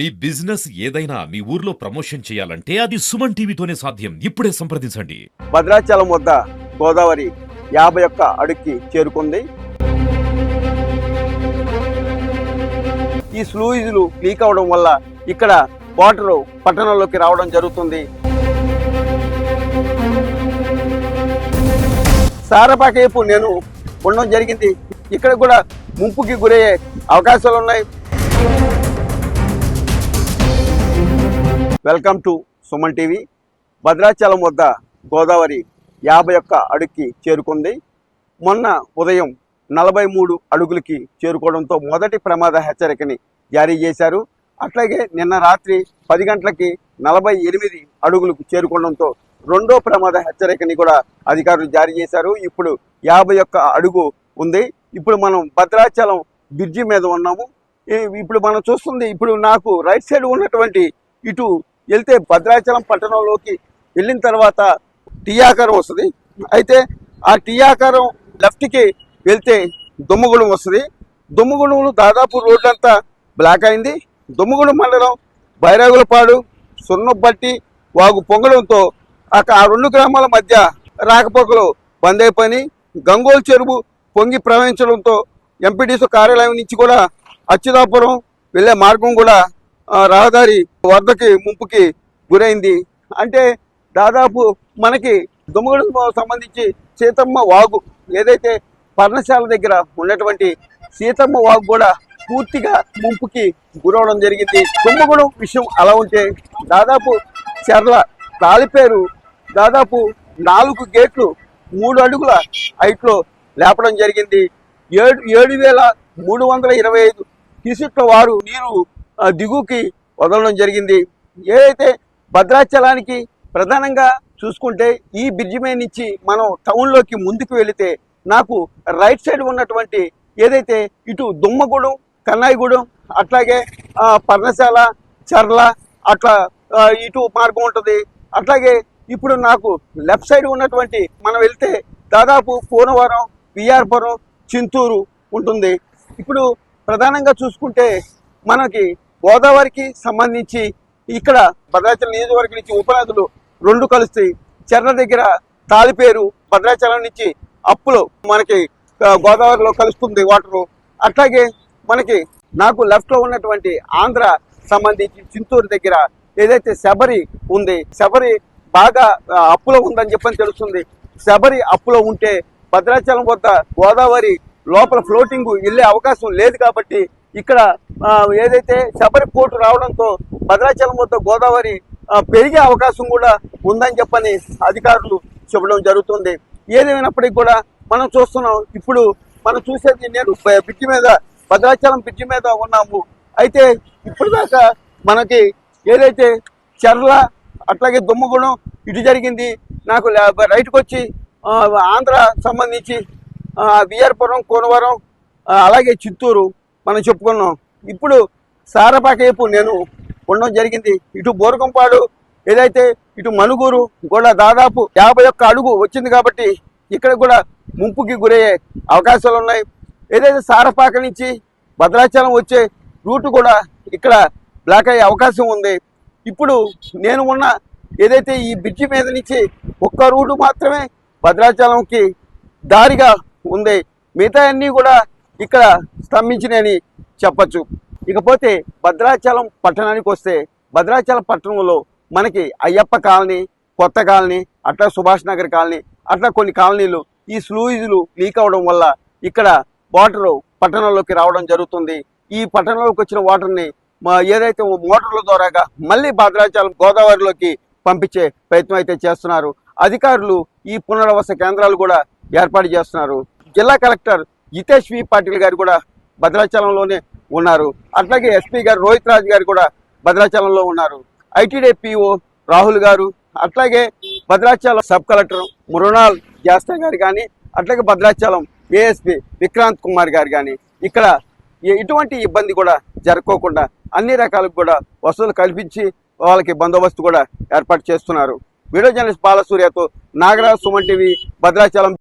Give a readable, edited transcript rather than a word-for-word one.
మీ business ఏదైనా మీ ఊర్లో promotion చేయాలంటే అది సుమన్ టీవీతోనే సాధ్యం. ఇప్పుడే సంప్రదించండి. భద్రాచలం వద్ద గోదావరి 51 అడుగుకి చేరుకుంది. ఈ స్లూయిజులు లీక్ అవడం వల్ల ఇక్కడ వాటర్ పట్టణంలోకి రావడం జరుగుతుంది. సారపాక వైపు నేను ఉండడం జరిగింది. ఇక్కడ కూడా ముంపుకి గురయ్యే అవకాశాలు ఉన్నాయి. Welcome to Suman TV. Bhadrachalam వద్ద గోదావరి 51 అడుగుకి చేరుకుంది. మొన్న ఉదయం 43 అడుగులకి చేరుకోవడంతో మొదటి ప్రమాద హెచ్చరికని జారీ చేశారు. అట్లాగే నిన్న రాత్రి 10 గంటలకి 48 అడుగులకు చేరుకోవడంతో రెండో ప్రమాద హెచ్చరికని కూడా అధికారులు జారీ చేశారు. ఇప్పుడు 51 అడుగు ఉంది. ఇప్పుడు మనం భద్రాచలం బ్రిడ్జి మీద ఉన్నాము. ఇప్పుడు మనం చూస్తుంది, ఇప్పుడు నాకు రైట్ సైడ్ ఉన్నటువంటి ఇటు వెళ్తే భద్రాచలం పట్టణంలోకి వెళ్ళిన తర్వాత టీ ఆకారం వస్తుంది. అయితే ఆ టీ ఆకారం లెఫ్ట్కి వెళ్తే దుమ్మగూడెం వస్తుంది. దుమ్మగూడెంలో దాదాపు రోడ్లంతా బ్లాక్ అయింది. దుమ్మగూడెం మండలం బైరాగులపాడు, సున్నబట్టి వాగు పొంగడంతో ఆ రెండు గ్రామాల మధ్య రాకపోకలు బంద్ అయిపోయి గంగోలు చెరువు పొంగి ప్రవహించడంతో ఎంపీడీసీ కార్యాలయం నుంచి కూడా అచ్యుతాపురం వెళ్ళే మార్గం కూడా రహదారి వరదకి ముంపుకి గురైంది. అంటే దాదాపు మనకి దుమ్మగూడెం సంబంధించి సీతమ్మ వాగు ఏదైతే పర్ణశాల దగ్గర ఉన్నటువంటి సీతమ్మ వాగు కూడా పూర్తిగా ముంపుకి గురవడం జరిగింది. దుమ్మగూడెం విషయం అలా ఉంటే దాదాపు చెర్ల తాలిపేరు దాదాపు 4 గేట్లు 3 అడుగుల హైట్లో లేపడం జరిగింది. 7,325 క్యూసెక్ల వారు నీరు దిగుకి వదలడం జరిగింది. ఏదైతే భద్రాచలానికి ప్రధానంగా చూసుకుంటే ఈ బ్రిడ్జి మీద నుంచి మనం టౌన్లోకి ముందుకు వెళితే నాకు రైట్ సైడ్ ఉన్నటువంటి ఏదైతే ఇటు దుమ్మగూడెం, కన్నాయిగూడెం, అట్లాగే పర్ణశాల, చర్ల అట్లా ఇటు మార్గం ఉంటుంది. అట్లాగే ఇప్పుడు నాకు లెఫ్ట్ సైడ్ ఉన్నటువంటి మనం వెళ్తే దాదాపు పూర్ణవరం, విఆర్పురం, చింతూరు ఉంటుంది. ఇప్పుడు ప్రధానంగా చూసుకుంటే మనకి గోదావరికి సంబంధించి ఇక్కడ భద్రాచలం నియోజకవర్గం నుంచి ఉపనదులు 2 కలుస్తాయి. చెర్ల దగ్గర తాలిపేరు భద్రాచలం నుంచి అప్పులు మనకి గోదావరిలో కలుస్తుంది వాటరు. అట్లాగే మనకి నాకు లెఫ్ట్లో ఉన్నటువంటి ఆంధ్ర సంబంధించి చింతూరు దగ్గర ఏదైతే శబరి ఉంది, శబరి బాగా అప్పులో ఉందని చెప్పని తెలుస్తుంది. శబరి అప్పులో ఉంటే భద్రాచలం వద్ద గోదావరి లోపల ఫ్లోటింగ్ వెళ్ళే అవకాశం లేదు. కాబట్టి ఇక్కడ ఏదైతే శబరి పోటు రావడంతో భద్రాచలం వద్ద గోదావరి పెరిగే అవకాశం కూడా ఉందని చెప్పని అధికారులు చెప్పడం జరుగుతుంది. ఏదేమైనప్పటికీ కూడా మనం చూస్తున్నాం, ఇప్పుడు మనం చూసేది నేను బ్రిడ్జి మీద భద్రాచలం బ్రిడ్జి మీద ఉన్నాము. అయితే ఇప్పుడు దాకా మనకి ఏదైతే చర్ల అట్లాగే దుమ్మగూడెం ఇటు జరిగింది. నాకు రైట్కి వచ్చి ఆంధ్ర సంబంధించి విఆర్పురం, కోనవరం అలాగే చిత్తూరు మనం చెప్పుకున్నాం. ఇప్పుడు సారపాక వైపు నేను ఉండడం జరిగింది. ఇటు బోరకంపాడు ఏదైతే ఇటు మనుగూరు కూడా దాదాపు 51 అడుగు వచ్చింది. కాబట్టి ఇక్కడ కూడా ముంపుకి గురయ్యే అవకాశాలు ఉన్నాయి. ఏదైతే సారపాక నుంచి భద్రాచలం వచ్చే రూటు కూడా ఇక్కడ బ్లాక్ అయ్యే అవకాశం ఉంది. ఇప్పుడు నేను ఉన్న ఏదైతే ఈ బ్రిడ్జి మీద నుంచి ఒక్క రూటు మాత్రమే భద్రాచలంకి దారిగా ఉంది. మిగతా అన్నీ కూడా ఇక్కడ స్తంభించినాయని చెప్పచ్చు. ఇకపోతే భద్రాచలం పట్టణానికి వస్తే భద్రాచలం పట్టణంలో మనకి అయ్యప్ప కాలనీ, కొత్త కాలనీ, అట్లా సుభాష్ నగర్ కాలనీ అట్లా కొన్ని కాలనీలు ఈ స్లూయిజులు లీక్ అవడం వల్ల ఇక్కడ వాటర్ పట్టణంలోకి రావడం జరుగుతుంది. ఈ పట్టణంలోకి వచ్చిన వాటర్ని ఏదైతే మోటార్ల ద్వారాగా మళ్ళీ భద్రాచలం గోదావరిలోకి పంపించే ప్రయత్నం అయితే చేస్తున్నారు అధికారులు. ఈ పునరావాస కేంద్రాలు కూడా ఏర్పాటు చేస్తున్నారు. జిల్లా కలెక్టర్ జితేష్ వి పాటిల్ గారు కూడా భద్రాచలంలోనే ఉన్నారు. అట్లాగే ఎస్పీ గారు రోహిత్ రాజ్ గారు కూడా భద్రాచలంలో ఉన్నారు. ఐటీడీ పిఓ రాహుల్ గారు, అట్లాగే భద్రాచలం సబ్ కలెక్టర్ మృణాల్ జాస్తా గారు కానీ, అట్లాగే భద్రాచలం ఏఎస్పీ విక్రాంత్ కుమార్ గారు కానీ ఇక్కడ ఎటువంటి ఇబ్బంది కూడా జరగకోకుండా అన్ని రకాలకు కూడా వసతులు కల్పించి వాళ్ళకి బందోబస్తు కూడా ఏర్పాటు చేస్తున్నారు. వీడియో జర్నలిస్ట్ బాలసూర్యతో నాగరాజ్, సుమన్ టీవీ, భద్రాచలం.